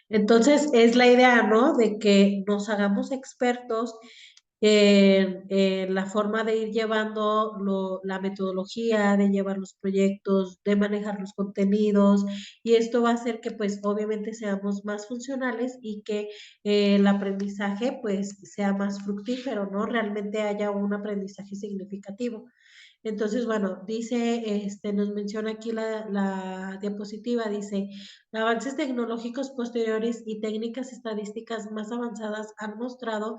Entonces, es la idea, ¿no? De que nos hagamos expertos en la forma de ir llevando la metodología, de llevar los proyectos, de manejar los contenidos, y esto va a hacer que, pues, obviamente seamos más funcionales y que el aprendizaje, pues, sea más fructífero, ¿no? Realmente haya un aprendizaje significativo. Entonces, bueno, dice, nos menciona aquí la diapositiva, dice, avances tecnológicos posteriores y técnicas estadísticas más avanzadas han mostrado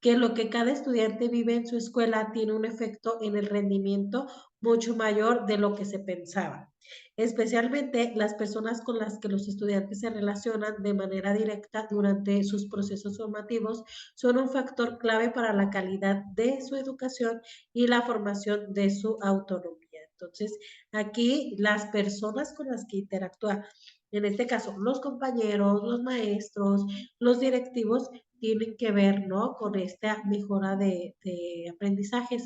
que lo que cada estudiante vive en su escuela tiene un efecto en el rendimiento mucho mayor de lo que se pensaba. Especialmente las personas con las que los estudiantes se relacionan de manera directa durante sus procesos formativos son un factor clave para la calidad de su educación y la formación de su autonomía. Entonces, aquí las personas con las que interactúa, en este caso, los compañeros, los maestros, los directivos, tienen que ver, ¿no? Con esta mejora de aprendizajes.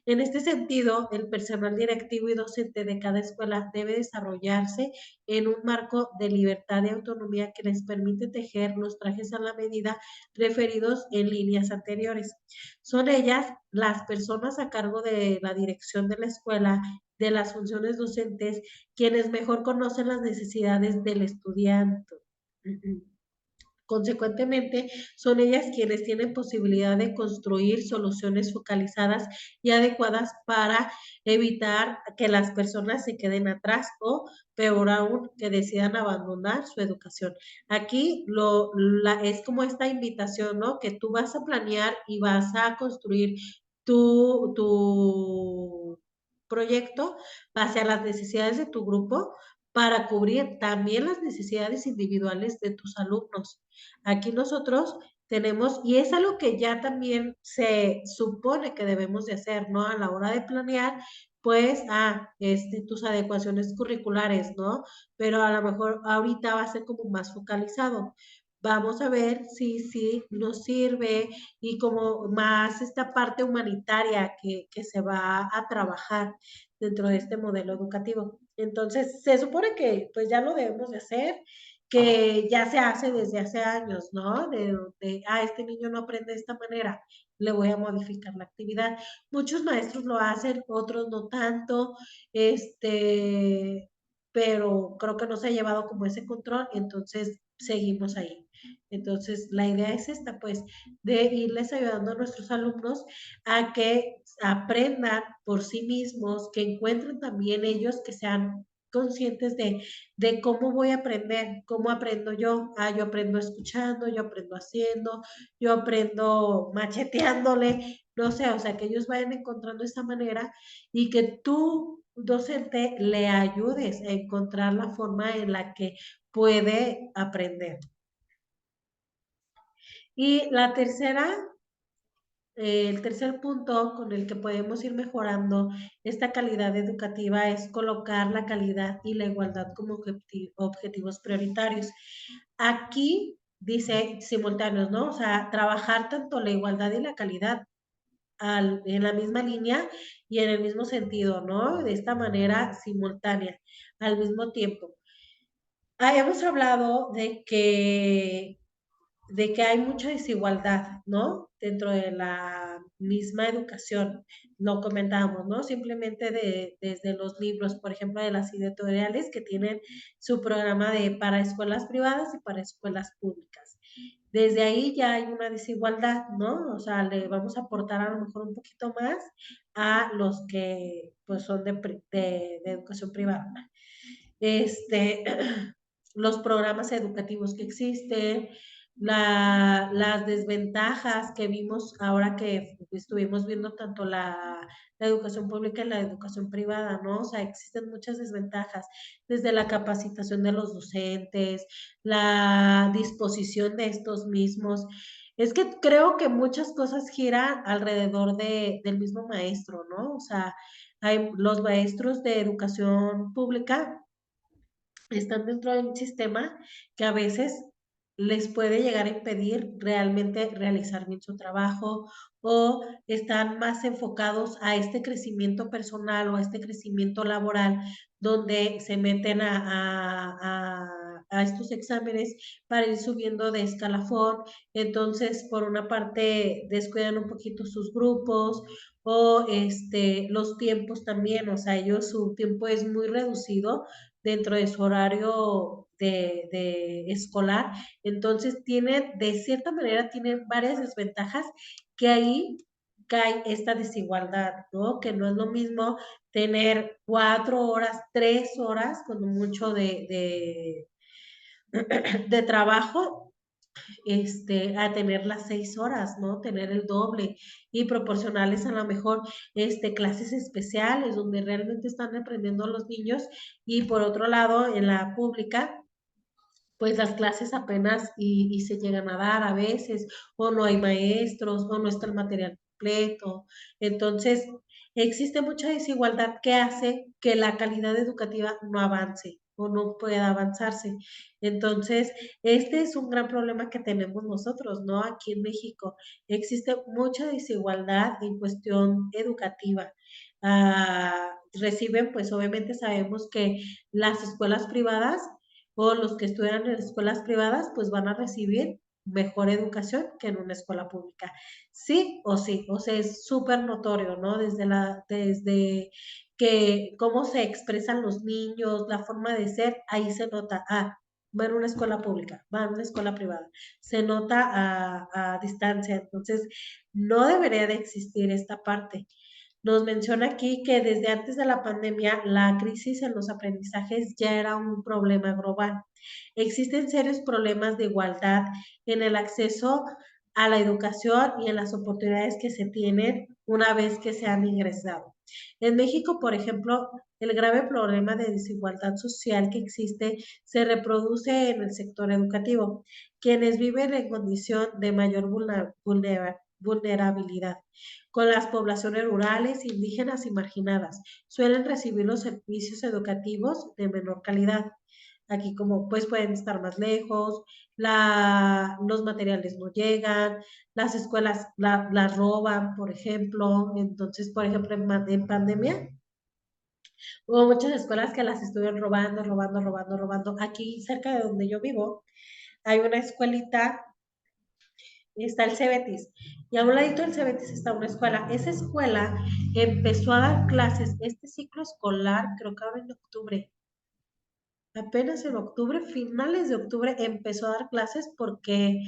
En este sentido, el personal directivo y docente de cada escuela debe desarrollarse en un marco de libertad y autonomía que les permite tejer los trajes a la medida referidos en líneas anteriores. Son ellas las personas a cargo de la dirección de la escuela, de las funciones docentes, quienes mejor conocen las necesidades del estudiante. Consecuentemente, son ellas quienes tienen posibilidad de construir soluciones focalizadas y adecuadas para evitar que las personas se queden atrás o, peor aún, que decidan abandonar su educación. Aquí es como esta invitación, ¿no? Que tú vas a planear y vas a construir tu proyecto base a las necesidades de tu grupo para cubrir también las necesidades individuales de tus alumnos. Aquí nosotros tenemos, y es algo que ya también se supone que debemos de hacer, ¿no? A la hora de planear, pues, tus adecuaciones curriculares, ¿no? Pero a lo mejor ahorita va a ser como más focalizado. Vamos a ver si nos sirve y como más esta parte humanitaria que se va a trabajar dentro de este modelo educativo. Entonces, se supone que pues ya lo debemos de hacer, que ya se hace desde hace años, ¿no? Este niño no aprende de esta manera, le voy a modificar la actividad. Muchos maestros lo hacen, otros no tanto, este, pero creo que no se ha llevado como ese control, entonces seguimos ahí. Entonces, la idea es esta, pues, de irles ayudando a nuestros alumnos a que aprendan por sí mismos, que encuentren también ellos, que sean conscientes de cómo voy a aprender, cómo aprendo yo. Yo aprendo escuchando, yo aprendo haciendo, yo aprendo macheteándole, no sé, o sea, que ellos vayan encontrando esta manera y que tú, docente, le ayudes a encontrar la forma en la que puede aprender. Y el tercer punto con el que podemos ir mejorando esta calidad educativa es colocar la calidad y la igualdad como objetivos prioritarios. Aquí dice simultáneos, ¿no? O sea, trabajar tanto la igualdad y la calidad en la misma línea y en el mismo sentido, ¿no? De esta manera simultánea, al mismo tiempo. Hemos hablado de que hay mucha desigualdad, ¿no? Dentro de la misma educación, lo comentábamos, ¿no? Simplemente desde los libros, por ejemplo, de las editoriales que tienen su programa para escuelas privadas y para escuelas públicas. Desde ahí ya hay una desigualdad, ¿no? O sea, le vamos a aportar a lo mejor un poquito más a los que pues son de educación privada. Este, los programas educativos que existen, las desventajas que vimos ahora que estuvimos viendo tanto la educación pública y la educación privada, ¿no? O sea, existen muchas desventajas, desde la capacitación de los docentes, la disposición de estos mismos. Es que creo que muchas cosas giran alrededor del mismo maestro, ¿no? O sea, hay los maestros de educación pública están dentro de un sistema que a veces les puede llegar a impedir realmente realizar bien su trabajo o están más enfocados a este crecimiento personal o a este crecimiento laboral donde se meten a estos exámenes para ir subiendo de escalafón. Entonces, por una parte, descuidan un poquito sus grupos o los tiempos también, o sea, ellos su tiempo es muy reducido dentro de su horario de escolar. Entonces, tiene, de cierta manera, tiene varias desventajas que ahí cae esta desigualdad, ¿no? Que no es lo mismo tener 4 horas, 3 horas, cuando mucho de trabajo, a tener las 6 horas, ¿no? Tener el doble y proporcionarles a lo mejor, clases especiales donde realmente están aprendiendo los niños y por otro lado, en la pública, pues las clases apenas y se llegan a dar a veces, o no hay maestros, o no está el material completo. Entonces, existe mucha desigualdad que hace que la calidad educativa no avance o no pueda avanzarse. Entonces, este es un gran problema que tenemos nosotros, ¿no? Aquí en México existe mucha desigualdad en cuestión educativa. Reciben, pues obviamente sabemos que las escuelas privadas o los que estudian en escuelas privadas, pues van a recibir mejor educación que en una escuela pública. Sí o sí, o sea, es súper notorio, ¿no? Desde que cómo se expresan los niños, la forma de ser, ahí se nota, va en una escuela pública, va en una escuela privada, se nota a distancia, entonces no debería de existir esta parte. Nos menciona aquí que desde antes de la pandemia la crisis en los aprendizajes ya era un problema global. Existen serios problemas de igualdad en el acceso a la educación y en las oportunidades que se tienen una vez que se han ingresado. En México, por ejemplo, el grave problema de desigualdad social que existe se reproduce en el sector educativo, quienes viven en condición de mayor vulnerabilidad con las poblaciones rurales, indígenas y marginadas. Suelen recibir los servicios educativos de menor calidad. Aquí como pues pueden estar más lejos, los materiales no llegan, las escuelas las roban, por ejemplo. Entonces, por ejemplo, en pandemia hubo muchas escuelas que las estuvieron robando, robando, robando, robando. Aquí cerca de donde yo vivo hay una escuelita, está el Cebetis, y a un ladito del Cebetis está una escuela. Esa escuela empezó a dar clases este ciclo escolar, creo que ahora en octubre, apenas en octubre, finales de octubre, empezó a dar clases porque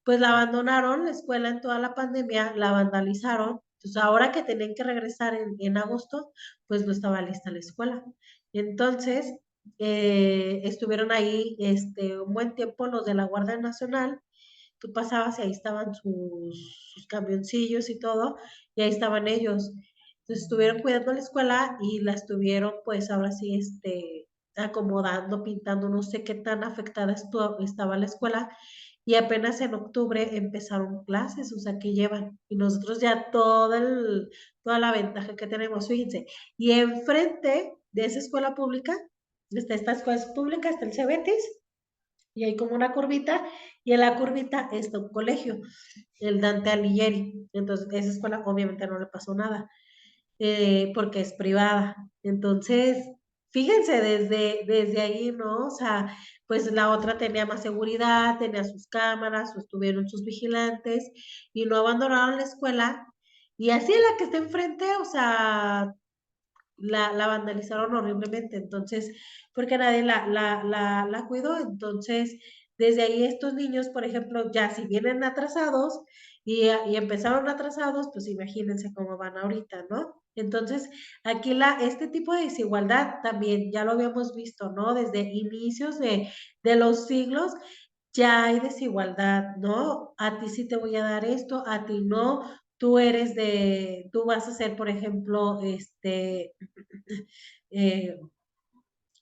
pues la abandonaron la escuela en toda la pandemia, la vandalizaron. Entonces ahora que tenían que regresar en agosto, pues no estaba lista la escuela. Entonces, estuvieron ahí un buen tiempo los de la Guardia Nacional. Tú pasabas y ahí estaban sus camioncillos y todo, y ahí estaban ellos. Entonces estuvieron cuidando la escuela y la estuvieron, pues ahora sí, acomodando, pintando, no sé qué tan afectada estaba la escuela. Y apenas en octubre empezaron clases, o sea, que llevan. Y nosotros ya toda la ventaja que tenemos, fíjense. Y enfrente de esa escuela pública, está esta escuela pública, está el Cebetis, y hay como una curvita, y en la curvita está un colegio, el Dante Alighieri. Entonces, esa escuela obviamente no le pasó nada, porque es privada. Entonces, fíjense, desde ahí, ¿no? O sea, pues la otra tenía más seguridad, tenía sus cámaras, o estuvieron sus vigilantes, y no abandonaron la escuela. Y así la que está enfrente, o sea, la vandalizaron horriblemente, entonces, porque nadie la cuidó, entonces, desde ahí estos niños, por ejemplo, ya si vienen atrasados y empezaron atrasados, pues imagínense cómo van ahorita, ¿no? Entonces, aquí este tipo de desigualdad también ya lo habíamos visto, ¿no? Desde inicios de los siglos, ya hay desigualdad, ¿no? A ti sí te voy a dar esto, a ti no, tú vas a ser, por ejemplo, eh,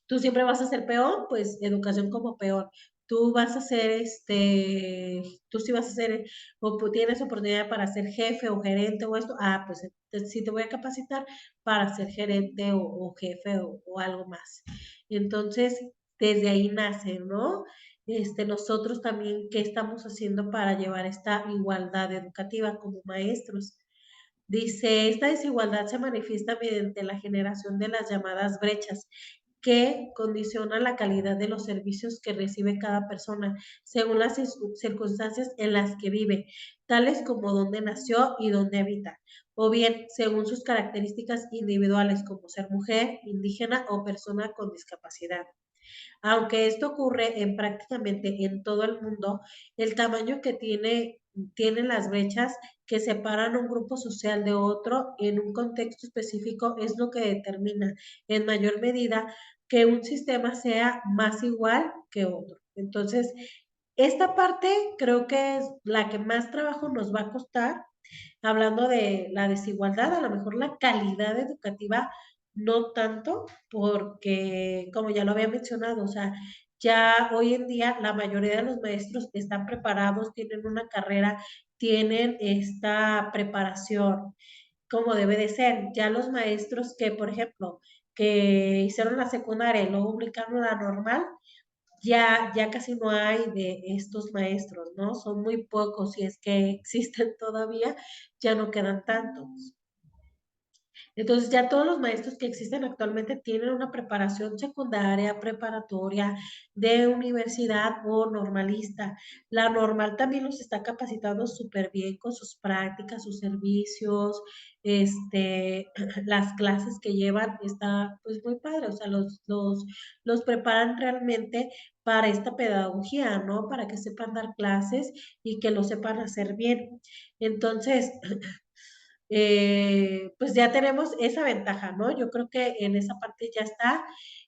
tú siempre vas a ser peón, pues educación como peón. Tú vas a ser, tú sí vas a ser, tienes oportunidad para ser jefe o gerente o esto, pues sí te voy a capacitar para ser gerente o jefe o algo más. Entonces, desde ahí nace, ¿no? Nosotros también, ¿qué estamos haciendo para llevar esta igualdad educativa como maestros? Dice, esta desigualdad se manifiesta mediante la generación de las llamadas brechas. que condiciona la calidad de los servicios que recibe cada persona según las circunstancias en las que vive, tales como dónde nació y dónde habita, o bien según sus características individuales como ser mujer, indígena o persona con discapacidad. Aunque esto ocurre en prácticamente en todo el mundo, el tamaño que tienen las brechas que separan un grupo social de otro en un contexto específico es lo que determina en mayor medida que un sistema sea más igual que otro. Entonces, esta parte creo que es la que más trabajo nos va a costar, hablando de la desigualdad, a lo mejor la calidad educativa no tanto, porque como ya lo había mencionado, o sea, ya hoy en día la mayoría de los maestros están preparados, tienen una carrera, tienen esta preparación como debe de ser. Ya los maestros que, por ejemplo, que hicieron la secundaria y luego aplicaron la normal, ya casi no hay de estos maestros, ¿no? Son muy pocos, si es que existen todavía, ya no quedan tantos. Entonces ya todos los maestros que existen actualmente tienen una preparación secundaria, preparatoria, de universidad o normalista. La normal también los está capacitando súper bien con sus prácticas, sus servicios, las clases que llevan, está pues muy padre, o sea, los preparan realmente para esta pedagogía, ¿no? Para que sepan dar clases y que lo sepan hacer bien. Entonces, pues ya tenemos esa ventaja, ¿no? Yo creo que en esa parte ya está.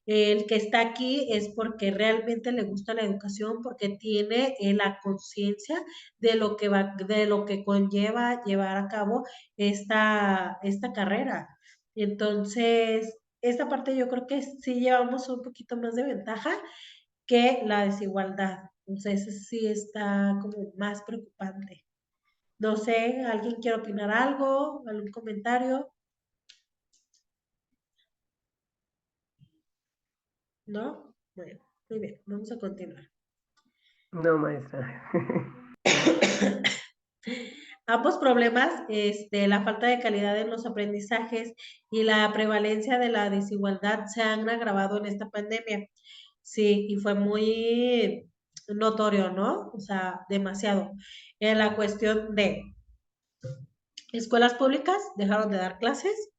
El que está aquí es porque realmente le gusta la educación, porque tiene la conciencia de lo que va, de lo que conlleva llevar a cabo esta carrera. Entonces, esta parte yo creo que sí llevamos un poquito más de ventaja que la desigualdad. Entonces, ese sí está como más preocupante. No sé, ¿alguien quiere opinar algo? ¿Algún comentario? ¿No? Bueno, muy bien, vamos a continuar. No, maestra. Ambos problemas, la falta de calidad en los aprendizajes y la prevalencia de la desigualdad se han agravado en esta pandemia. Sí, y fue muy notorio, ¿no? O sea, demasiado. En la cuestión de escuelas públicas dejaron de dar clases,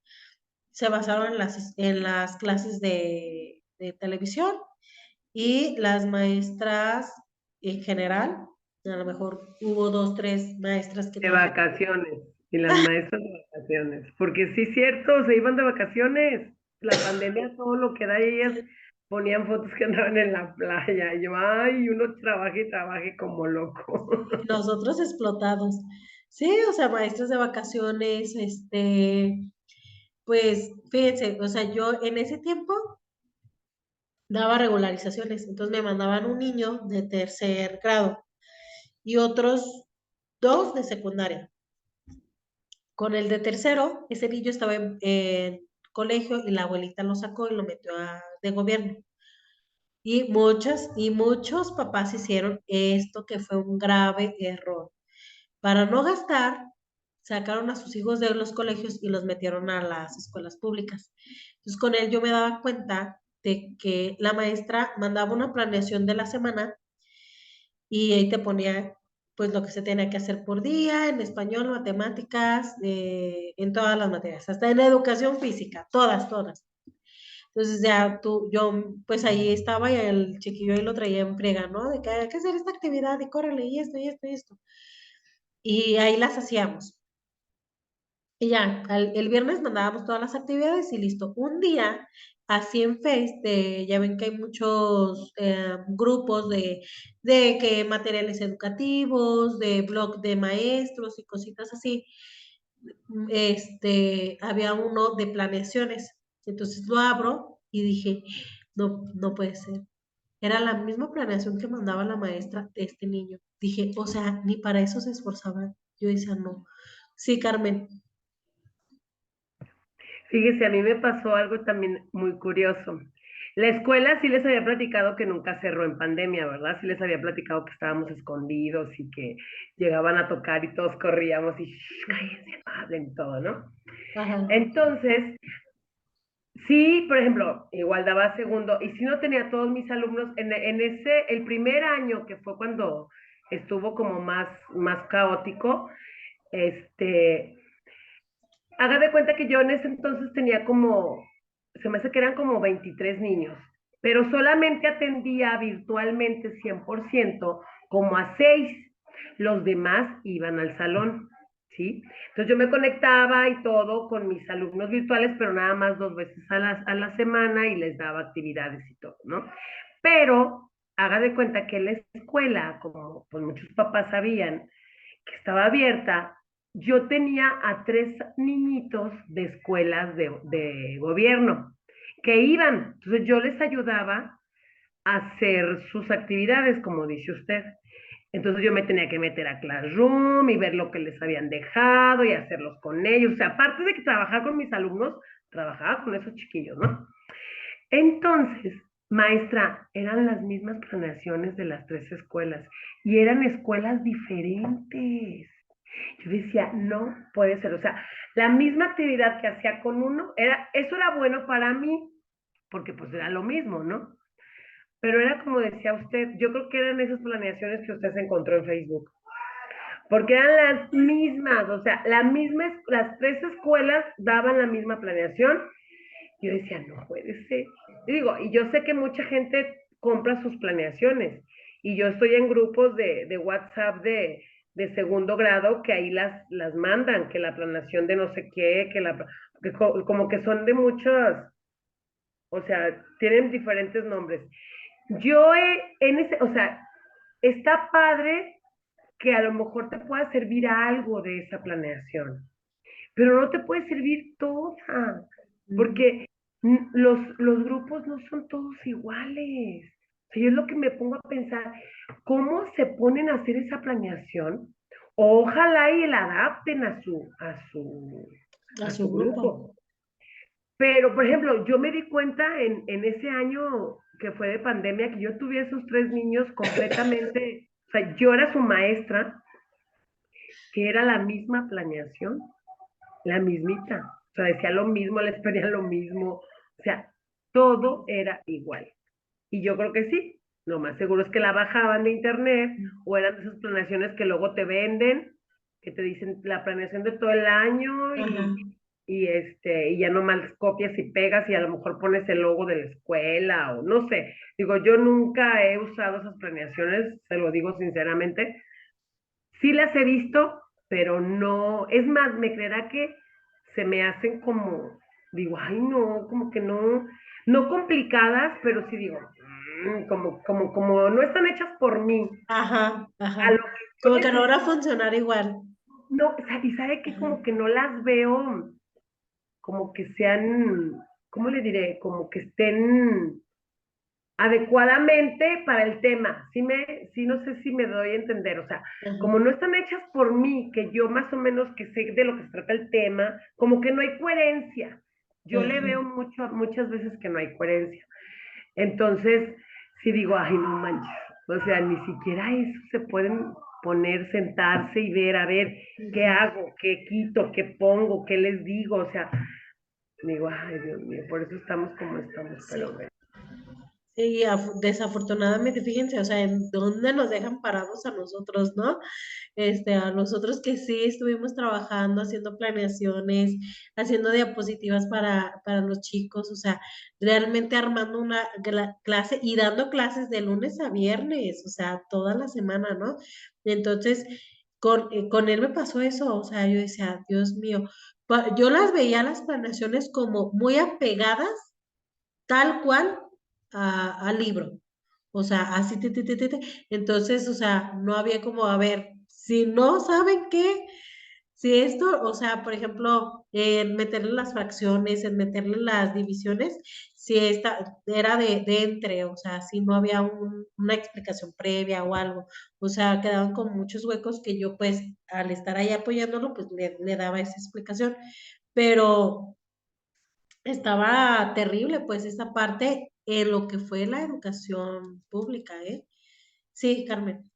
se basaron en las clases de televisión y las maestras en general, a lo mejor hubo dos, tres maestras que De trabajaban. vacaciones. Y las maestras de vacaciones. Porque sí, cierto, se iban de vacaciones. La pandemia, todo lo que da, y ellas ponían fotos que andaban en la playa. Y yo, ay, uno trabaje y trabaje como loco. Y nosotros explotados. Sí, o sea, maestros de vacaciones, pues, fíjense, o sea, yo en ese tiempo daba regularizaciones, entonces me mandaban un niño de tercer grado y otros dos de secundaria. Con el de tercero, ese niño estaba en colegio y la abuelita lo sacó y lo metió de gobierno. Y muchas y muchos papás hicieron esto que fue un grave error. Para no gastar, sacaron a sus hijos de los colegios y los metieron a las escuelas públicas. Entonces, con él yo me daba cuenta de que la maestra mandaba una planeación de la semana y ahí te ponía pues lo que se tenía que hacer por día, en español, matemáticas, en todas las materias, hasta en educación física, todas, todas. Entonces ya yo pues ahí estaba y el chiquillo ahí lo traía en friega, ¿no? De que hay que hacer esta actividad y córrele y esto y esto y esto. Y ahí las hacíamos. Y ya, el viernes mandábamos todas las actividades y listo. Un día, así en Face, ya ven que hay muchos grupos de que materiales educativos, de blog de maestros y cositas así. Había uno de planeaciones. Entonces lo abro y dije, no, no puede ser. Era la misma planeación que mandaba la maestra de este niño. Dije, o sea, ni para eso se esforzaban. Yo decía, no. Sí, Carmen. Fíjese, a mí me pasó algo también muy curioso. La escuela sí les había platicado que nunca cerró en pandemia, ¿verdad? Sí les había platicado que estábamos escondidos y que llegaban a tocar y todos corríamos y "Shh, cállense, no hablen todo, ¿no?" Ajá. Entonces, Sí, por ejemplo, igual daba segundo, y si no tenía todos mis alumnos, el primer año que fue cuando estuvo como más caótico, este, haga de cuenta que yo en ese entonces tenía como, se me hace que eran como 23 niños, pero solamente atendía virtualmente 100% como a 6. Los demás iban al salón, ¿sí? Entonces yo me conectaba y todo con mis alumnos virtuales, pero nada más 2 veces a la semana y les daba actividades y todo, ¿no? Pero haga de cuenta que la escuela, como pues muchos papás sabían, que estaba abierta, yo tenía a 3 niñitos de escuelas de gobierno que iban. Entonces yo les ayudaba a hacer sus actividades, como dice usted. Entonces yo me tenía que meter a Classroom y ver lo que les habían dejado y hacerlos con ellos. O sea, aparte de que trabajaba con mis alumnos, trabajaba con esos chiquillos, ¿no? Entonces, maestra, eran las mismas planeaciones de las 3 escuelas y eran escuelas diferentes. Yo decía, no puede ser, o sea, la misma actividad que hacía con uno, eso era bueno para mí, porque pues era lo mismo, ¿no? Pero era como decía usted, yo creo que eran esas planeaciones que usted se encontró en Facebook, porque eran las mismas, o sea, las 3 escuelas daban la misma planeación. Yo decía, no puede ser. Y digo, y yo sé que mucha gente compra sus planeaciones, y yo estoy en grupos de WhatsApp de segundo grado que ahí las mandan, que la planeación de no sé qué, que como que son de muchos, o sea, tienen diferentes nombres. O sea, está padre que a lo mejor te pueda servir algo de esa planeación, pero no te puede servir toda, Ujú. porque los grupos no son todos iguales. O sea, yo es lo que me pongo a pensar, ¿cómo se ponen a hacer esa planeación? Ojalá y la adapten A a su su grupo. grupo. Pero, por ejemplo, yo me di cuenta en ese año que fue de pandemia que yo tuve esos 3 niños completamente, o sea, yo era su maestra, que era la misma planeación, la mismita. O sea, decía lo mismo, les pedía lo mismo. O sea, todo era igual. Y yo creo que sí. Lo más seguro es que la bajaban de internet o eran de esas planeaciones que luego te venden, que te dicen la planeación de todo el año Ajá. y ya nomás copias y pegas y a lo mejor pones el logo de la escuela o no sé. Digo, yo nunca he usado esas planeaciones, se lo digo sinceramente. Sí las he visto, pero no, es más, me creerá que se me hacen como, digo, ay no, como que no, no complicadas, pero sí digo, como no están hechas por mí, Ajá, a ajá. lo que yo Como que no van a necesito, funcionar igual. no, y sabe que Ajá. como que no las veo, como que sean, ¿cómo le diré? Como que estén adecuadamente para el tema. Sí, no sé si me doy a entender, o sea, Ajá. como no están hechas por mí, que yo más o menos que sé de lo que se trata el tema, como que no hay coherencia. Yo le veo Ajá. muchas veces que no hay coherencia. Entonces, sí digo, ay, no manches, o sea, ni siquiera eso se pueden poner, sentarse y ver, a ver, qué Ujú. hago, qué quito, qué pongo, qué les digo, o sea, digo, ay, Dios mío, por eso estamos como estamos, pero Sí. bueno. Sí, desafortunadamente, fíjense, o sea, en dónde nos dejan parados a nosotros, ¿no? A nosotros que sí estuvimos trabajando, haciendo planeaciones, haciendo diapositivas para los chicos, o sea, realmente armando una clase y dando clases de lunes a viernes, o sea, toda la semana, ¿no? Entonces, con él me pasó eso, o sea, yo decía, Dios mío, yo las veía las planeaciones como muy apegadas tal cual al libro. O sea, así, entonces, o sea, no había como, a ver, si no saben qué, si esto, o sea, por ejemplo, en meterle las fracciones, en meterle las divisiones, si esta era de entre, o sea, si no había una explicación previa o algo, o sea, quedaban con muchos huecos que yo, pues, al estar ahí apoyándolo, pues, le daba esa explicación, pero estaba terrible, pues, esta parte en lo que fue la educación pública, ¿eh? Sí, Carmen.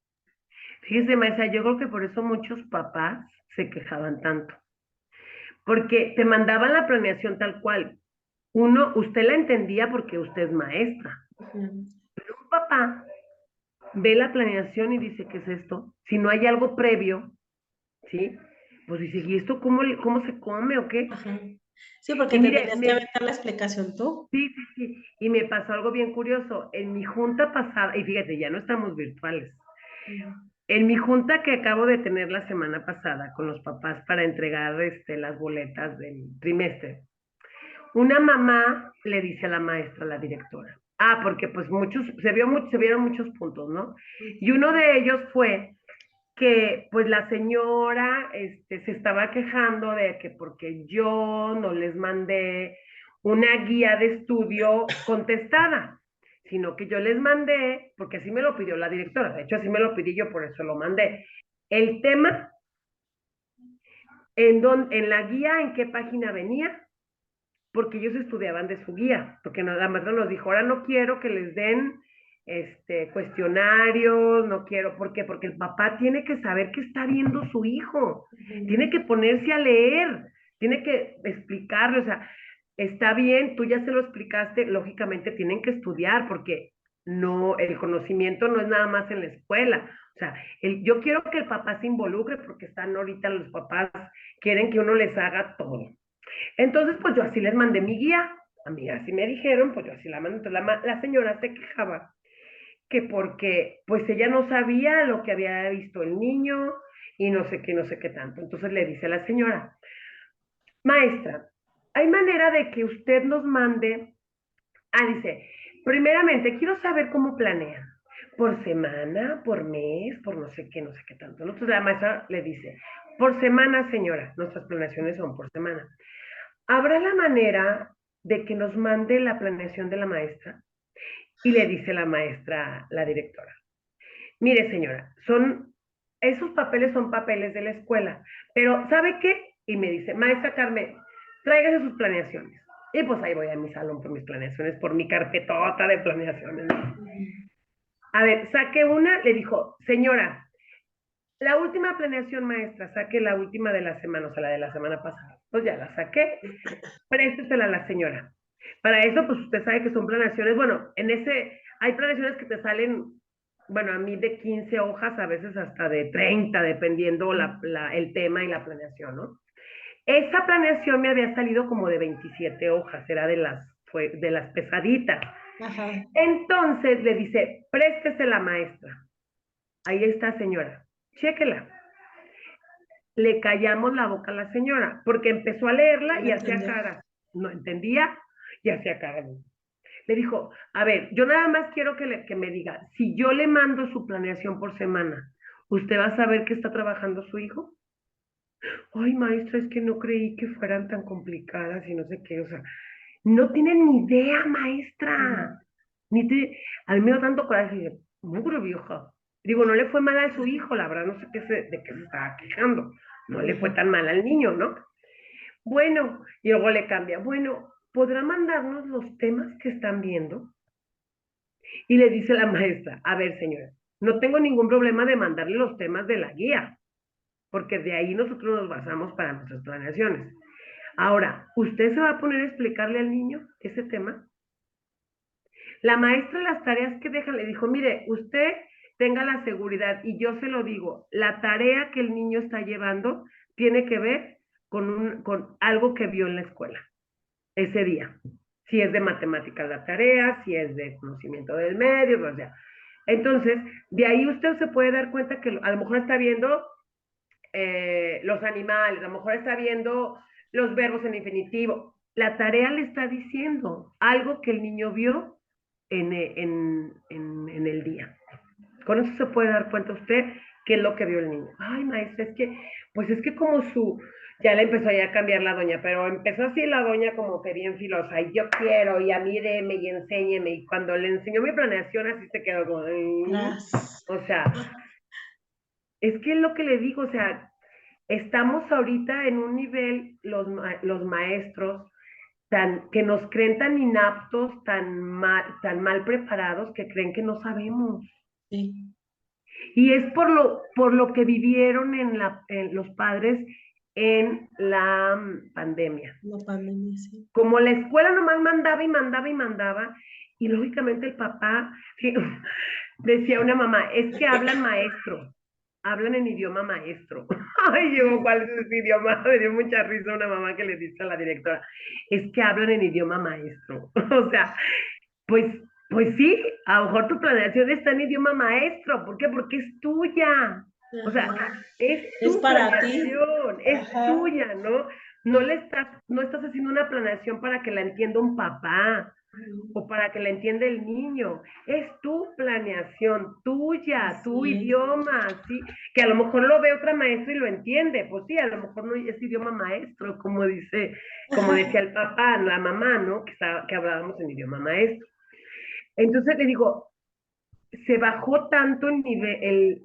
Fíjese, maestra, yo creo que por eso muchos papás se quejaban tanto, porque te mandaban la planeación tal cual. usted la entendía porque usted es maestra. Pero un papá ve la planeación y dice, ¿qué es esto? Si no hay algo previo, ¿sí? Pues dice, ¿y esto cómo se come o qué? Ajá. Sí, porque Y te mire, tenías que aventar la explicación tú. sí, sí, sí, y me pasó algo bien curioso. En mi junta pasada, y fíjate, ya no estamos virtuales. En mi junta que acabo de tener la semana pasada con los papás para entregar las boletas del trimestre, una mamá le dice a la maestra, a la directora, porque pues se vieron muchos puntos, ¿no? Y uno de ellos fue que pues la señora se estaba quejando de que porque yo no les mandé una guía de estudio contestada, sino que yo les mandé, porque así me lo pidió la directora, de hecho así me lo pedí yo, por eso lo mandé. El tema, en la guía, en qué página venía, porque ellos estudiaban de su guía, porque la maestra nos dijo, ahora no quiero que les den cuestionarios, no quiero, ¿por qué? Porque el papá tiene que saber qué está viendo su hijo, tiene que ponerse a leer, tiene que explicarle, o sea, está bien, tú ya se lo explicaste, lógicamente tienen que estudiar, porque no, el conocimiento no es nada más en la escuela, o sea, yo quiero que el papá se involucre, porque están ahorita los papás, quieren que uno les haga todo. Entonces, pues yo así les mandé mi guía. A mí así me dijeron, pues yo así la mandé. Entonces la señora se quejaba que porque pues ella no sabía lo que había visto el niño y no sé qué tanto. Entonces le dice a la señora, maestra, ¿hay manera de que usted nos mande? Dice, primeramente, quiero saber cómo planea. ¿Por semana, por mes, por no sé qué tanto? Entonces la maestra le dice, por semana, señora, nuestras planeaciones son por semana. ¿Habrá la manera de que nos mande la planeación de la maestra? Y le dice la maestra, la directora, mire señora, esos papeles son papeles de la escuela, pero ¿sabe qué? Y me dice, maestra Carmen, tráigase sus planeaciones. Y pues ahí voy a mi salón por mis planeaciones, por mi carpetota de planeaciones. A ver, saqué una, le dijo, señora, la última planeación maestra, saque la última de la semana, o sea, la de la semana pasada. Pues ya la saqué, préstesela a la señora. Para eso, pues usted sabe que son planeaciones, bueno, hay planeaciones que te salen, bueno, a mí de 15 hojas, a veces hasta de 30, dependiendo el tema y la planeación, ¿no? Esa planeación me había salido como de 27 hojas, era de las pesaditas. Ajá. Entonces le dice, préstese la maestra. Ahí está, señora, chéquela. Le callamos la boca a la señora, porque empezó a leerla No y hacía entendía. cara. No entendía y hacía cara. Le dijo, a ver, yo nada más quiero que me diga, si yo le mando su planeación por semana, ¿usted va a saber que está trabajando su hijo? Ay, maestra, es que no creí que fueran tan complicadas y no sé qué, o sea, no tienen ni idea, maestra. Ni te... A mí me dio tanto coraje, y dije, mugre vieja. Digo, no le fue mal a su hijo, la verdad, no sé de qué se estaba quejando. No le fue tan mal al niño, ¿no? Bueno, y luego le cambia, bueno, ¿podrá mandarnos los temas que están viendo? Y le dice la maestra, a ver, señora, no tengo ningún problema de mandarle los temas de la guía, porque de ahí nosotros nos basamos para nuestras planeaciones. Ahora, ¿usted se va a poner a explicarle al niño ese tema? La maestra, las tareas que deja, le dijo, mire, usted tenga la seguridad, y yo se lo digo, la tarea que el niño está llevando tiene que ver con algo que vio en la escuela ese día. Si es de matemáticas la tarea, si es de conocimiento del medio, o sea. Entonces, de ahí usted se puede dar cuenta que a lo mejor está viendo los animales, a lo mejor está viendo los verbos en infinitivo. La tarea le está diciendo algo que el niño vio en el día. Con eso se puede dar cuenta usted qué es lo que vio el niño. Ay, maestra, pues es que como ya le empezó ya a cambiar la doña, pero empezó así la doña como que bien filosa, y yo quiero, y a mí deme, y enséñeme, y cuando le enseñó mi planeación así se quedó como, o sea, es que es lo que le digo, o sea, estamos ahorita en un nivel, los maestros, que nos creen tan inaptos, tan mal preparados, que creen que no sabemos. Sí. Y es por lo que vivieron en los padres en la pandemia. La pandemia, sí. Como la escuela nomás mandaba y mandaba y mandaba, y lógicamente el papá, decía una mamá, es que hablan maestro, hablan en idioma maestro. Ay, yo, ¿cuál es ese idioma? Me dio mucha risa una mamá que le dice a la directora, es que hablan en idioma maestro. O sea, pues, pues sí, a lo mejor tu planeación está en idioma maestro. ¿Por qué? Porque es tuya. O sea, Ajá. es Es tu para ti. planeación, es Ajá. tuya, ¿no? No estás haciendo una planeación para que la entienda un papá o para que la entienda el niño. Es tu planeación, tuya, tu Así es. idioma, ¿sí? Que a lo mejor lo ve otra maestra y lo entiende. Pues sí, a lo mejor no es idioma maestro, como decía el papá, la mamá, ¿no? Que hablábamos en idioma maestro. Entonces le digo, se bajó tanto el nivel,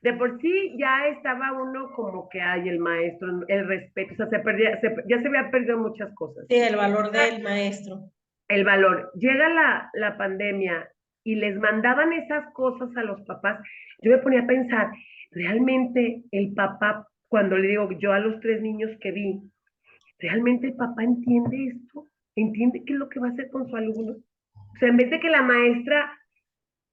de por sí ya estaba uno como que hay el maestro, el respeto, o sea, ya se había perdido muchas cosas. Sí, el valor del maestro. El valor. Llega la pandemia y les mandaban esas cosas a los papás. Yo me ponía a pensar, realmente el papá, cuando le digo yo a los 3 niños que vi, ¿realmente el papá entiende esto? ¿Entiende qué es lo que va a hacer con su alumno? O sea, en vez de que la maestra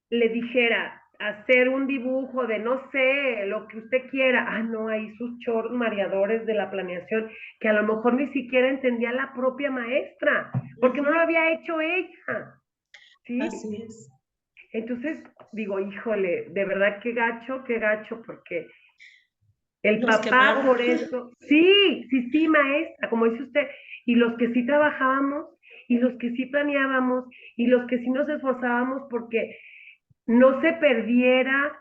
le dijera hacer un dibujo de no sé, lo que usted quiera, no, ahí sus chorros mareadores de la planeación, que a lo mejor ni siquiera entendía la propia maestra, porque no lo Ujú. había hecho ella, ¿sí? Así es. Entonces digo, híjole, de verdad qué gacho, porque el Nos papá quemaron. por eso, sí, sí, sí, maestra, como dice usted, y los que sí trabajábamos, y los que sí planeábamos, y los que sí nos esforzábamos porque no se perdiera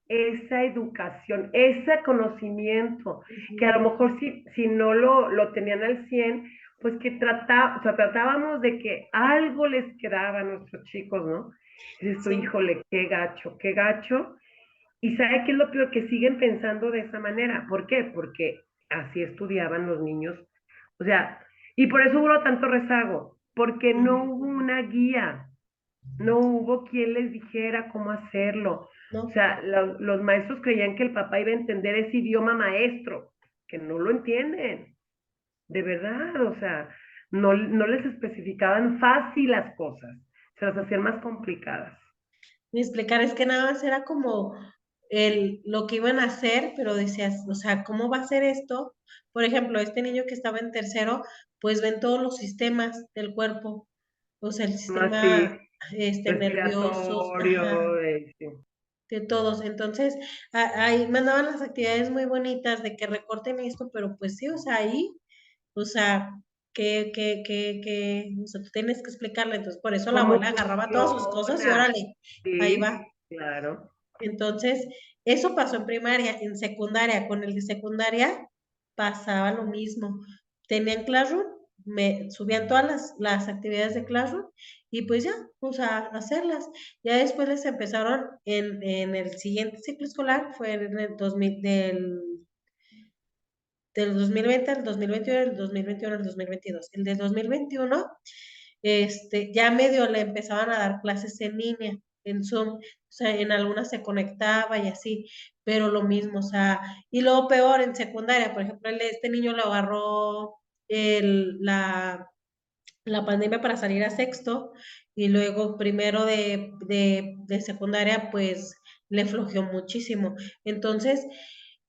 esa educación, ese conocimiento, que a Ujú. lo mejor si no lo tenían al 100 pues que o sea, tratábamos de que algo les quedaba a nuestros chicos, ¿no? Y esto, Sí. híjole, qué gacho. Y ¿sabe qué es lo peor? Que siguen pensando de esa manera. ¿Por qué? Porque así estudiaban los niños. O sea, y por eso hubo tanto rezago, porque no Ujú. hubo una guía, no hubo quien les dijera cómo hacerlo. O ¿No? sea, los maestros creían que el papá iba a entender ese idioma maestro, que no lo entienden, de verdad, o sea, no les especificaban fácil las cosas, se las hacían más complicadas. Ni explicar, es que nada más era como lo que iban a hacer, pero decías, o sea, ¿cómo va a ser esto? Por ejemplo, este niño que estaba en tercero, pues ven todos los sistemas del cuerpo, o sea, el Así, sistema, nerviosos, ajá, respiratorio, sí. de todos. Entonces, ahí mandaban las actividades muy bonitas de que recorten esto, pero pues sí, o sea, ahí, o sea, o sea, tú tienes que explicarle. Entonces, por eso la ¿Cómo abuela agarraba todas sus cosas y funciona? órale, ahí Sí, va. claro. Entonces, eso pasó en primaria, en secundaria, con el de secundaria pasaba lo mismo. Tenían Classroom, me subían todas las actividades de Classroom y pues ya, o sea, hacerlas. Ya después les empezaron en el siguiente ciclo escolar, fue en el 2000, del 2020 al 2021, el 2021 al 2022. El de 2021, ya medio le empezaban a dar clases en línea, en Zoom, o sea, en algunas se conectaba y así, pero lo mismo, o sea, y luego peor en secundaria, por ejemplo, este niño lo agarró la pandemia para salir a sexto y luego primero de secundaria, pues le flojeó muchísimo. Entonces,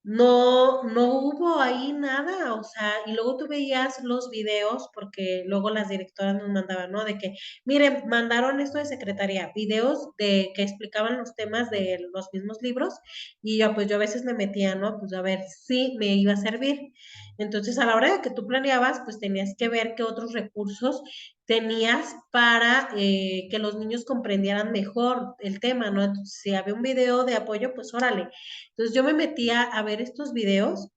no hubo ahí nada, o sea, y luego tú veías los videos, porque luego las directoras nos mandaban, ¿no? De que, miren, mandaron esto de secretaría, videos de que explicaban los temas de los mismos libros, y yo a veces me metía, ¿no? Pues a ver si me iba a servir. Entonces, a la hora de que tú planeabas, pues tenías que ver qué otros recursos tenías para que los niños comprendieran mejor el tema, ¿no? Entonces, si había un video de apoyo, pues órale. Entonces yo me metía a ver estos videos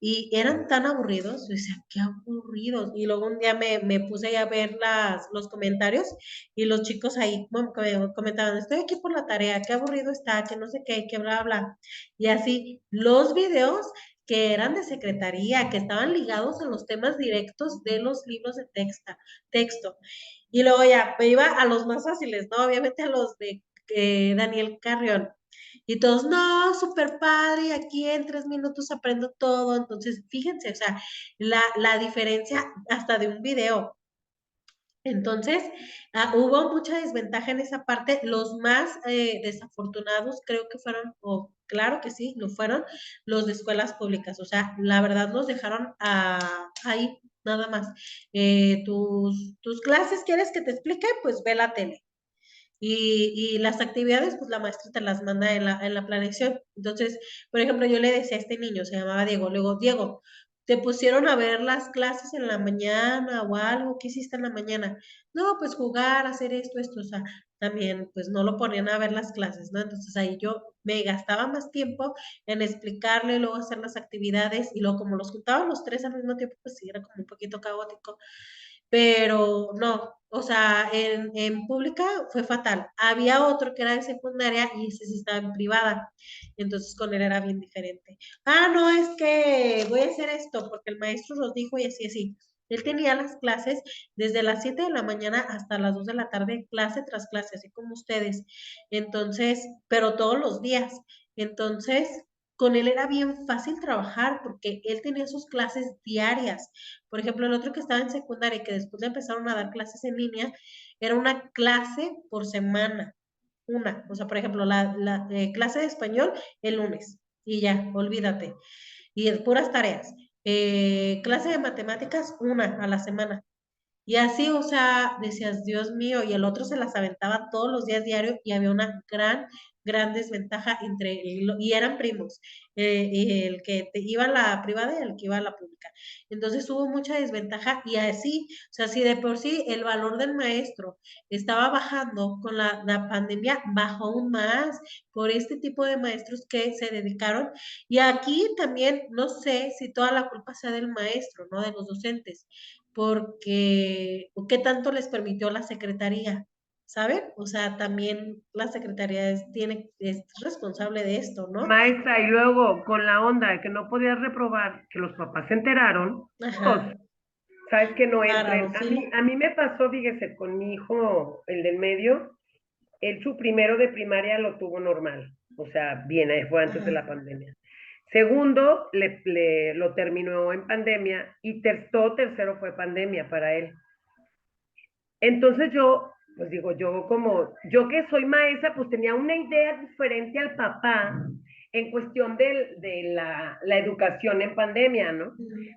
y eran tan aburridos, yo decía, qué aburridos. Y luego un día me puse ahí a ver los comentarios y los chicos ahí comentaban, estoy aquí por la tarea, qué aburrido está, que no sé qué, que bla, bla. Y así, los videos que eran de secretaría, que estaban ligados a los temas directos de los libros de texto. Y luego ya, me iba a los más fáciles, ¿no? Obviamente a los de Daniel Carrión. Y todos, no, súper padre, aquí en 3 minutos aprendo todo. Entonces, fíjense, o sea, la diferencia hasta de un video. Entonces, hubo mucha desventaja en esa parte. Los más desafortunados creo que fueron, o claro que sí, lo fueron los de escuelas públicas. O sea, la verdad nos dejaron ahí, nada más. Tus clases, ¿quieres que te explique? Pues ve la tele. Y las actividades, pues la maestra te las manda en la planeación. Entonces, por ejemplo, yo le decía a este niño, se llamaba Diego, luego, Diego, ¿te pusieron a ver las clases en la mañana o algo? ¿Qué hiciste en la mañana? No, pues jugar, hacer esto, o sea, también, pues no lo ponían a ver las clases, ¿no? Entonces ahí yo me gastaba más tiempo en explicarle, luego hacer las actividades, y luego como los juntaba los tres al mismo tiempo, pues sí, era como un poquito caótico, pero no, o sea, en pública fue fatal. Había otro que era de secundaria y ese sí estaba en privada, entonces con él era bien diferente. No, es que voy a hacer esto porque el maestro nos dijo y así, así. Él tenía las clases desde las 7 de la mañana hasta las 2 de la tarde, clase tras clase, así como ustedes. Entonces, pero todos los días. Entonces, con él era bien fácil trabajar porque él tenía sus clases diarias. Por ejemplo, el otro que estaba en secundaria y que después le empezaron a dar clases en línea, era una clase por semana, una. O sea, por ejemplo, la clase de español el lunes y ya, olvídate. Y es puras tareas. Clase de matemáticas, una a la semana. Y así, o sea, decías, Dios mío, y el otro se las aventaba todos los días diarios y había una gran desventaja y eran primos, y el que iba a la privada y el que iba a la pública. Entonces hubo mucha desventaja y así, o sea, si de por sí el valor del maestro estaba bajando con la pandemia, bajó aún más por este tipo de maestros que se dedicaron. Y aquí también, no sé si toda la culpa sea del maestro, ¿no? De los docentes porque qué tanto les permitió la secretaría, ¿saben? O sea, también la secretaría es responsable de esto, ¿no? Maestra, y luego con la onda de que no podías reprobar, que los papás se enteraron, pues, Ajá, sabes que no entren. pararon A fila. mí, a mí me pasó, fíjese, con mi hijo, el del medio, él su primero de primaria lo tuvo normal, o sea, bien, fue antes de Ajá. la pandemia. Segundo, lo terminó en pandemia y todo tercero fue pandemia para él. Entonces yo, pues digo, yo que soy maestra, pues tenía una idea diferente al papá en cuestión de la educación en pandemia, ¿no?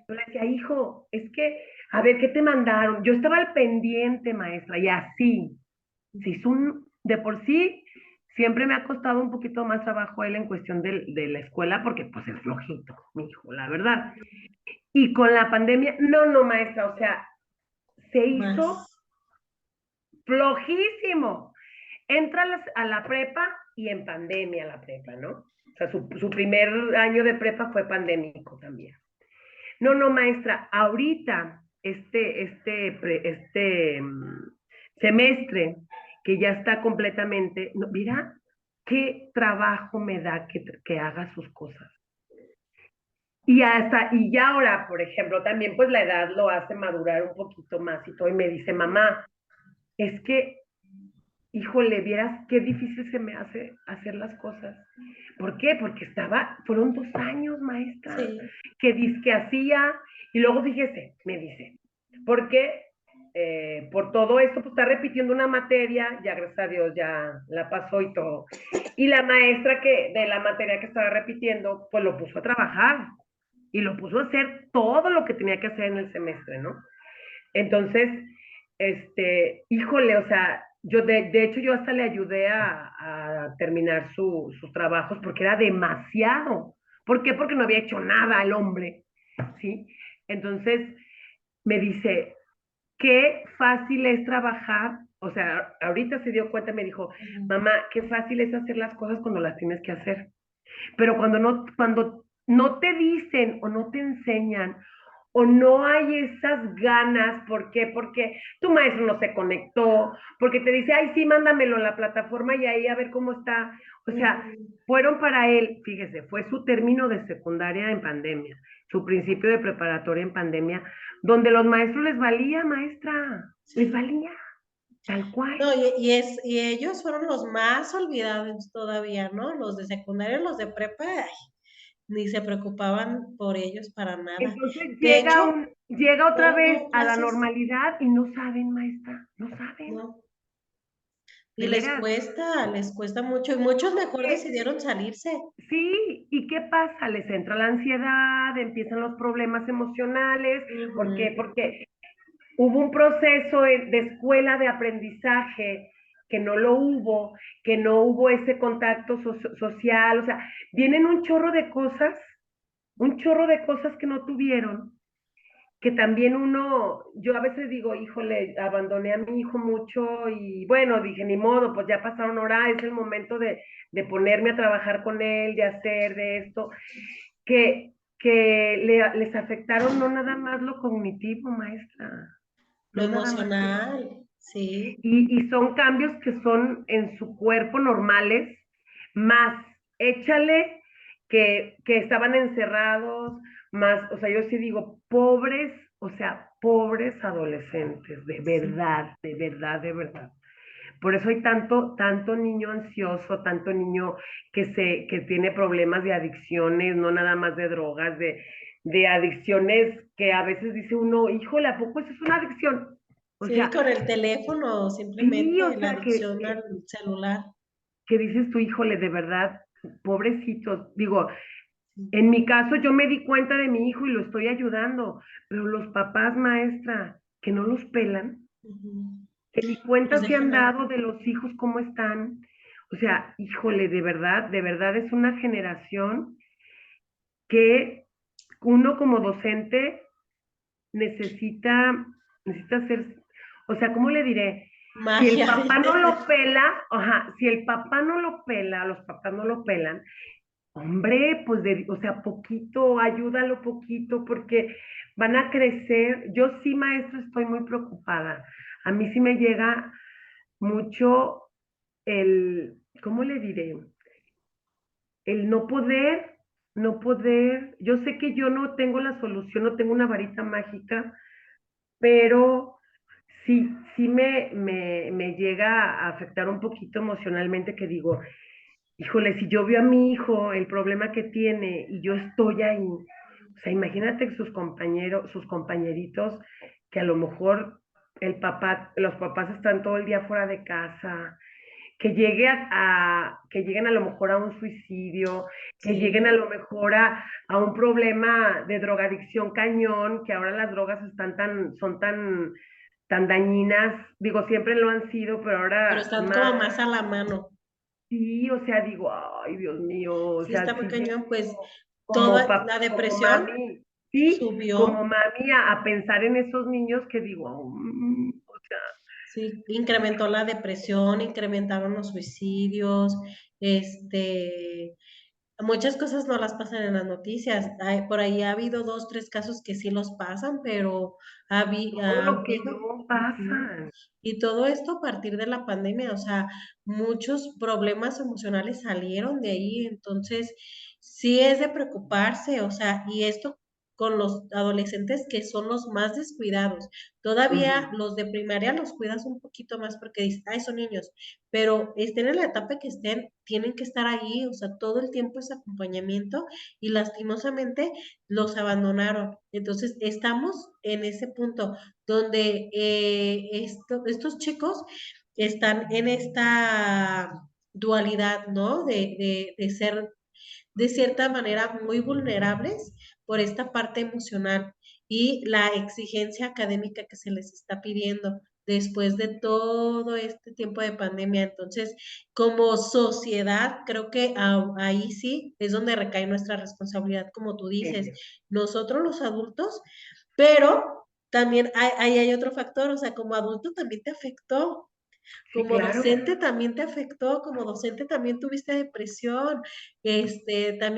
Yo le decía, hijo, es que, a ver, ¿qué te mandaron? Yo estaba al pendiente, maestra, y así, si es de por sí, siempre me ha costado un poquito más trabajo él en cuestión de la escuela, porque pues es flojito, mi hijo, la verdad. Y con la pandemia, no, no, maestra, o sea, se hizo Más. flojísimo. Entra a la prepa y en pandemia la prepa, ¿no? O sea, su primer año de prepa fue pandémico también. No, no, maestra, ahorita, semestre, que ya está completamente, no, mira qué trabajo me da que haga sus cosas. Y ya ahora, por ejemplo, también pues la edad lo hace madurar un poquito más y todo, y me dice, mamá, es que híjole, vieras qué difícil se me hace hacer las cosas. ¿Por qué? Porque fueron 2 años, maestra, Sí. que hacía, y luego fíjese, me dice, porque por todo esto, pues está repitiendo una materia, ya gracias a Dios ya la pasó y todo. Y la maestra de la materia que estaba repitiendo, pues lo puso a trabajar y lo puso a hacer todo lo que tenía que hacer en el semestre, ¿no? Entonces, híjole, o sea, yo de hecho yo hasta le ayudé a terminar sus trabajos porque era demasiado. ¿Por qué? Porque no había hecho nada el hombre, ¿sí? Entonces me dice, qué fácil es trabajar, o sea, ahorita se dio cuenta, me dijo, Ujú. mamá, qué fácil es hacer las cosas cuando las tienes que hacer. Pero cuando no te dicen o no te enseñan o no hay esas ganas, ¿por qué? Porque tu maestro no se conectó, porque te dice, ay, sí, mándamelo a la plataforma y ahí a ver cómo está. O sea, Ujú. fueron para él, fíjese, fue su término de secundaria en pandemia, su principio de preparatoria en pandemia, donde los maestros les valía, maestra, les Sí. valía. tal cual. No, y ellos fueron los más olvidados todavía, ¿no? Los de secundaria, los de prepa, ay, ni se preocupaban por ellos para nada. Entonces De hecho, llega otra no vez hubo a la clases, normalidad y no saben, maestra, no saben, ¿no? Y de veras. les cuesta mucho, y muchos mejor Eh, decidieron salirse. Sí, ¿y qué pasa? Les entra la ansiedad, empiezan los problemas emocionales. ¿Por qué? Ujú. Porque hubo un proceso de escuela de aprendizaje que no hubo ese contacto social, o sea, vienen un chorro de cosas que no tuvieron, que también yo a veces digo, híjole, abandoné a mi hijo mucho y bueno, dije, ni modo, pues ya pasaron horas, es el momento de ponerme a trabajar con él, de hacer de esto, que les afectaron no nada más lo cognitivo, maestra, Lo no nada más eso. emocional, sí. Y son cambios que son en su cuerpo normales, más échale que estaban encerrados, más, o sea, yo sí digo, pobres, o sea, pobres adolescentes, de Sí. verdad, de verdad, de verdad. Por eso hay tanto niño ansioso, tanto niño que tiene problemas de adicciones, no nada más de drogas, de adicciones que a veces dice uno, híjole, ¿a poco eso es una adicción? O Sí, sea, con el teléfono, sí, simplemente o la sea, adicción al celular. que dices tú, híjole, de verdad, pobrecitos. Digo, en mi caso yo me di cuenta de mi hijo y lo estoy ayudando, pero los papás, maestra, que no los pelan, Ujú. que ni Los cuenta se han dejan ahí. dado de los hijos cómo están. O sea, híjole, de verdad es una generación que uno como docente necesita, necesita ser, o sea, ¿cómo le diré? Si el Magia. papá no lo pela, ajá, si el papá no lo pela, los papás no lo pelan, hombre, pues, o sea, poquito, ayúdalo poquito, porque van a crecer. Yo sí, maestro, estoy muy preocupada. A mí sí me llega mucho ¿cómo le diré? El no poder. Yo sé que yo no tengo la solución, no tengo una varita mágica, pero sí me llega a afectar un poquito emocionalmente que digo, híjole, si yo veo a mi hijo el problema que tiene y yo estoy ahí, o sea, imagínate que sus compañeritos, que a lo mejor los papás están todo el día fuera de casa, que lleguen a lo mejor a un suicidio, que lleguen a Sí, lo mejor a un problema de drogadicción cañón, que ahora las drogas son tan dañinas, digo, siempre lo han sido, pero pero ahora están más. como más a la mano. Sí, o sea, digo, ay, Dios mío, o Sí, está sea, muy si yo cañón, pues como toda papá, la como depresión mami, sí, como subió. mami a pensar en esos niños que digo, o sea, Sí, incrementó la depresión, incrementaron los suicidios, este, muchas cosas no las pasan en las noticias. Por ahí ha habido dos, tres casos que sí los pasan, pero todo ha lo que habido. no Ujú. pasa. Y todo esto a partir de la pandemia, o sea, muchos problemas emocionales salieron de ahí, entonces sí es de preocuparse, o sea, y esto con los adolescentes que son los más descuidados. Todavía Ujú. los de primaria los cuidas un poquito más porque dices, ay, son niños, pero estén en la etapa que estén, tienen que estar ahí, o sea, todo el tiempo es acompañamiento y lastimosamente los abandonaron. Entonces, estamos en ese punto donde estos chicos están en esta dualidad, ¿no? De ser de cierta manera muy vulnerables por esta parte emocional y la exigencia académica que se les está pidiendo después de todo este tiempo de pandemia. Entonces, como sociedad, creo que ahí sí es donde recae nuestra responsabilidad, como tú dices, Sí, nosotros los adultos, pero también ahí hay otro factor, o sea, como adulto también te afectó, sí, como claro. docente también te afectó, como docente también tuviste depresión, también